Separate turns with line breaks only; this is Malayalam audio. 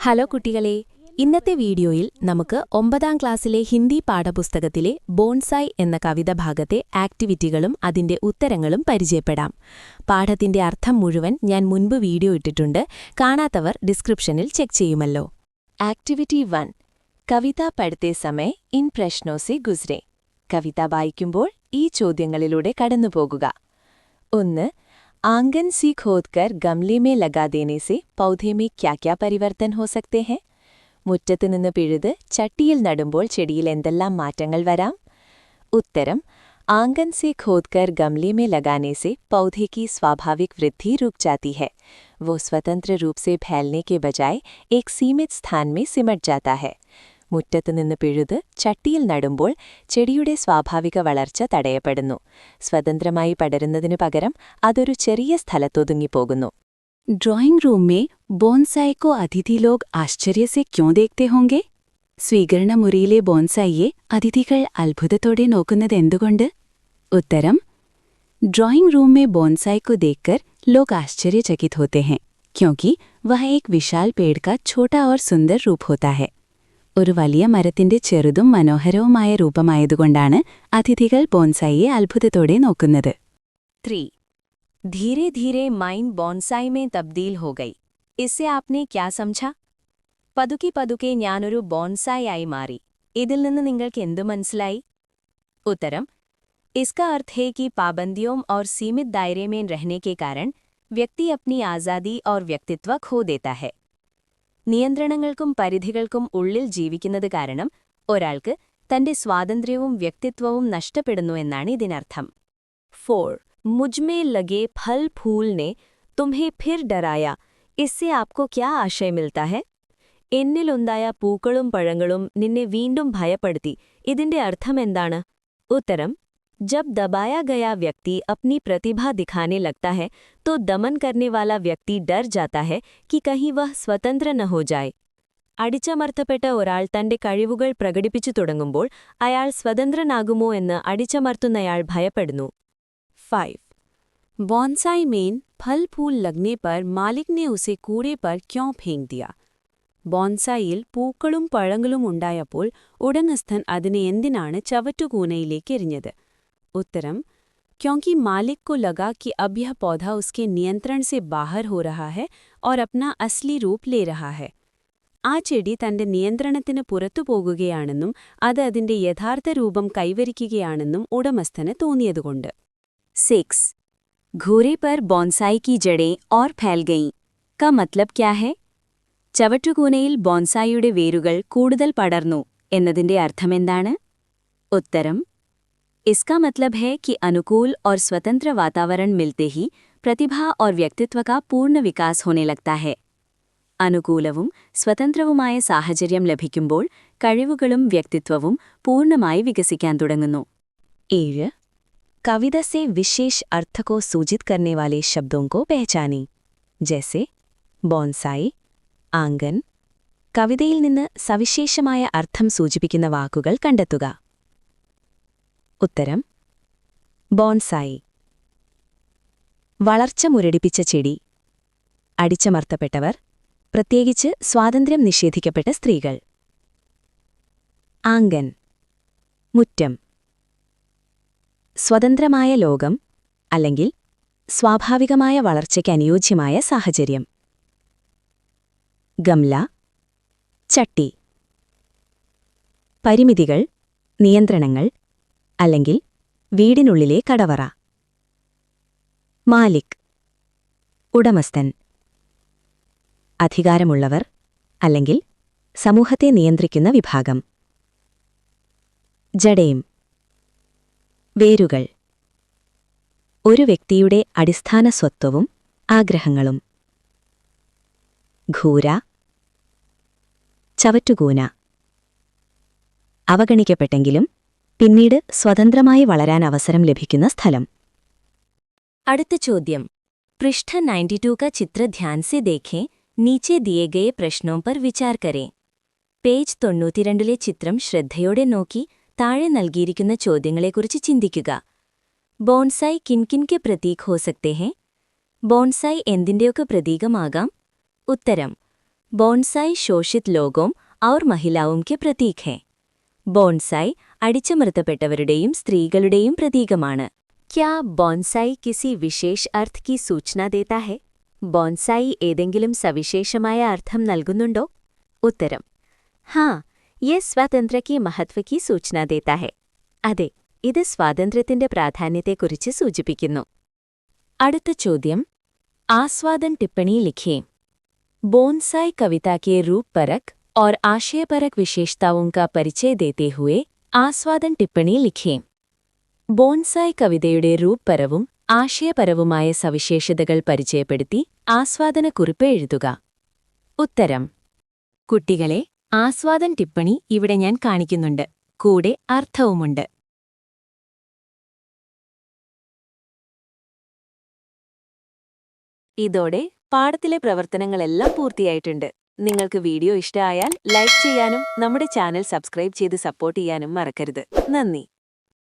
ഹലോ കുട്ടികളെ, ഇന്നത്തെ വീഡിയോയിൽ നമുക്ക് 9ാം ക്ലാസ്സിലെ ഹിന്ദി പാഠപുസ്തകത്തിലെ ബോൺസായ് എന്ന കവിത ഭാഗത്തെ ആക്ടിവിറ്റികളും അതിന്റെ ഉത്തരങ്ങളും പരിചയപ്പെടാം. പാഠത്തിന്റെ അർത്ഥം മുഴുവൻ ഞാൻ മുൻപ് വീഡിയോ ഇട്ടിട്ടുണ്ട്. കാണാത്തവർ ഡിസ്ക്രിപ്ഷനിൽ ചെക്ക് ചെയ്യുമല്ലോ. ആക്ടിവിറ്റി 1. കവിത പഠിത്തേ സമയ ഇൻ പ്രശ്നോ സെ ഗുസ്രെ. കവിത വായിക്കുമ്പോൾ ഈ ചോദ്യങ്ങളിലൂടെ കടന്നുപോകുക. 1. आंगन सी खोदकर गमले में लगा देने से पौधे में क्या-क्या परिवर्तन हो सकते हैं? മുറ്റത്ത് നിന്ന് പിഴുത് ചട്ടിയിൽ നടുമ്പോൾ ചെടിയിൽ എന്തെല്ലാം മാറ്റങ്ങൾ വരാം? उत्तरम आंगन से खोदकर गमले में लगाने से पौधे की स्वाभाविक वृद्धि रुक जाती है. वो स्वतंत्र रूप से फैलने के बजाय एक सीमित स्थान में सिमट जाता है. മുറ്റത്ത് നിന്ന് പിഴുത് ചട്ടിയിൽ നടുമ്പോൾ ചെടിയുടെ സ്വാഭാവിക വളർച്ച തടയപ്പെടുന്നു. സ്വതന്ത്രമായി പടരുന്നതിനു പകരം അതൊരു ചെറിയ സ്ഥലത്തൊതുങ്ങിപ്പോകുന്നു.
ड्राइंग रूम में बोनसाई को अतिथि लोग आश्चर्य से क्यों देखते होंगे? സ്വീകരണ മുറിയിലെ ബോൺസായിയെ അതിഥികൾ അത്ഭുതത്തോടെ നോക്കുന്നത് എന്തുകൊണ്ട്? उत्तरम ड्राइंग रूम में बोनसाई को देखकर लोग आश्चर्यचकित होते हैं क्योंकि वह एक विशाल पेड़ का छोटा और सुंदर रूप होता है. ഒരു വലിയ മരത്തിന്റെ ചെറുതും മനോഹരവുമായ രൂപമായതുകൊണ്ടാണ് അതിഥികൾ ബോൺസായിയെ അത്ഭുതത്തോടെ നോക്കുന്നത്.
3. धीरे धीरे माइंड ബോൺസായി में तब्दील हो गई. इससे आपने क्या समझा? പതുക്കെ പതുക്കെ ഞാനൊരു ബോൺസായി ആയി മാറി. ഇതിൽ നിന്ന് നിങ്ങൾക്ക് എന്തു മനസ്സിലായി? उत्तरम इसका अर्थ है कि पाबंदियों और सीमित दायरे में रहने के कारण व्यक्ति अपनी आज़ादी और व्यक्तित्व खो देता है. നിയന്ത്രണങ്ങൾക്കും പരിധികൾക്കും ഉള്ളിൽ ജീവിക്കുന്നത് കാരണം ഒരാൾക്ക് തന്റെ സ്വാതന്ത്ര്യവും വ്യക്തിത്വവും നഷ്ടപ്പെടുന്നു എന്നാണ് ഇതിനർത്ഥം. 4. മുജ്മേ ലഗേ ഫൽ ഫൂൽ ने तुम्हें फिर डराया. इससे आपको क्या आशय मिलता है? എന്നിലുണ്ടായ പൂക്കളും പഴങ്ങളും നിന്നെ വീണ്ടും ഭയപ്പെടുത്തി. ഇതിന്റെ അർത്ഥം എന്താണ്? उत्तरम जब दबाया गया व्यक्ति अपनी प्रतिभा दिखाने लगता है तो दमन करने वाला व्यक्ति डर जाता है कि कहीं वह स्वतंत्र न हो जाए. അടിച്ചമർത്തപ്പെട്ട ഒരാൾ തന്റെ കഴിവുകൾ പ്രകടിപ്പിച്ചു തുടങ്ങുമ്പോൾ അയാൾ സ്വതന്ത്രനാകുമോ എന്ന് അടിച്ചമർത്തുന്നയാൾ ഭയപ്പെടുന്നു. 5.
बोनसाई में फल फूल लगने पर मालिक ने उसे कूड़े पर क्यों फेंक दिया? ബോൺസായിയിൽ പൂക്കളും പഴങ്ങളും ഉണ്ടായപ്പോൾ ഉടമസ്ഥൻ അതിനെ എന്തിനാണ് ചവറ്റുകൂനയിലേക്ക് എറിഞ്ഞത്? उत्तरम क्योंकि मालिक को लगा कि अब यह पौधा उसके नियंत्रण से बाहर हो रहा है और अपना असली रूप ले रहा है. ആ ചെടി തന്റെ നിയന്ത്രണത്തിന് പുറത്തു പോകുകയാണെന്നും അത് അതിന്റെ യഥാർത്ഥ രൂപം കൈവരിക്കുകയാണെന്നും ഉടമസ്ഥന് തോന്നിയതുകൊണ്ട്.
6. घूरे पर ബോൺസായി की जड़ें और फैल गईं. का मतलब क्या है? ചവറ്റുകൂനയിൽ ബോൺസായിയുടെ വേരുകൾ കൂടുതൽ പടർന്നു എന്നതിന്റെ അർത്ഥമെന്താണ്? उत्तरम इसका मतलब है कि अनुकूल और स्वतंत्र वातावरण मिलते ही प्रतिभा और व्यक्तित्व का पूर्ण विकास होने लगता है. അനുകൂലവും സ്വതന്ത്രവുമായ സാഹചര്യം ലഭിക്കുമ്പോൾ കഴിവുകളും വ്യക്തിത്വവും പൂർണ്ണമായി വികസിക്കാൻ തുടങ്ങുന്നു. 7. कविता से विशेष अर्थ को सूचित करने वाले शब्दों को पहचानी. जैसे ബോൺസായി, ആംഗൻ. കവിതയിൽ നിന്ന് സവിശേഷമായ അർത്ഥം സൂചിപ്പിക്കുന്ന വാക്കുകൾ കണ്ടെത്തുക. ഉത്തരം ബോൺസായി വളർച്ച മുരടിപ്പിച്ച ചെടി, അടിച്ചമർത്തപ്പെട്ടവർ, പ്രത്യേകിച്ച് സ്വാതന്ത്ര്യം നിഷേധിക്കപ്പെട്ട സ്ത്രീകൾ. ആംഗൻ മുറ്റം, സ്വതന്ത്രമായ ലോകം അല്ലെങ്കിൽ സ്വാഭാവികമായ വളർച്ചയ്ക്ക് അനുയോജ്യമായ സാഹചര്യം. ഗംല ചട്ടി, പരിമിതികൾ, നിയന്ത്രണങ്ങൾ അല്ലെങ്കിൽ വീടിനുള്ളിലെ കടവറ. മാലിക് ഉടമസ്ഥൻ, അധികാരമുള്ളവർ അല്ലെങ്കിൽ സമൂഹത്തെ നിയന്ത്രിക്കുന്ന വിഭാഗം. ജഡേം വേരുകൾ, ഒരു വ്യക്തിയുടെ അടിസ്ഥാന സ്വത്വവും ആഗ്രഹങ്ങളും. ഘൂര ചവറ്റുകൂന, അവഗണിക്കപ്പെട്ടെങ്കിലും പിന്നീട് സ്വതന്ത്രമായി വളരാൻ അവസരം ലഭിക്കുന്ന സ്ഥലം. അടുത്ത ചോദ്യം. पृष्ठ 92 का चित्र ध्यान से देखें. नीचे दिए गए प्रश्नों पर विचार करें. പേജ് 92ലെ ചിത്രം ശ്രദ്ധയോടെ നോക്കി താഴെ നൽകിയിരിക്കുന്ന ചോദ്യങ്ങളെക്കുറിച്ച് ചിന്തിക്കുക. ബോൺസായി കിൻകിൻകെ പ്രതീക് ഹോ സക്തേ ഹെ? ബോൺസായി എന്തിന്റെയൊക്കെ പ്രതീകമാകാം? ഉത്തരം ബോൺസായി ശോഷിത് ലോകോം ഔർ മഹിലാവും കെ പ്രതീക് ഹെ. ബോൺസായി അടിച്ചമർത്തപ്പെട്ടവരുടെയും സ്ത്രീകളുടെയും പ്രതീകമാണ്. ക്യാ ബോൺസായി കിസി വിശേഷ് അർത്ഥ് കി സൂചന ദേതാ ഹെ? ബോൺസായി ഏതെങ്കിലും സവിശേഷമായ അർത്ഥം നൽകുന്നുണ്ടോ? ഉത്തരം ഹാ, യെ സ്വാതന്ത്ര്യ കി മഹത്വ കി സൂചന ദേതാ ഹെ. അതെ, ഇത് സ്വാതന്ത്ര്യത്തിന്റെ പ്രാധാന്യത്തെക്കുറിച്ച് സൂചിപ്പിക്കുന്നു. അടുത്ത ചോദ്യം, ആസ്വാദൻ टिप्पणी लिखिए. बोनसाई कविता के रूपपरक और आशयपरक विशेषताओं का परिचय देते हुए ആസ്വാദൻ टिप्पणी लिखिए. ബോൺസായ് കവിതയുടെ രൂപപരവും ആശയപരവുമായ സവിശേഷതകൾ പരിചയപ്പെടുത്തി ആസ്വാദനക്കുറിപ്പ് എഴുതുക. ഉത്തരം കുട്ടികളെ, ആസ്വാദൻ टिप्पणी ഇവിടെ ഞാൻ കാണിക്കുന്നുണ്ട്. കൂടെ അർത്ഥവുമുണ്ട്. ഇതോടെ പാഠത്തിലെ പ്രവർത്തനങ്ങളെല്ലാം പൂർത്തിയായിട്ടുണ്ട്. നിങ്ങൾക്ക് വീഡിയോ ഇഷ്ടമായാൽ ലൈക്ക് ചെയ്യാനും നമ്മുടെ ചാനൽ സബ്സ്ക്രൈബ് ചെയ്ത് സപ്പോർട്ട് ചെയ്യാനും മറക്കരുത്. നന്ദി.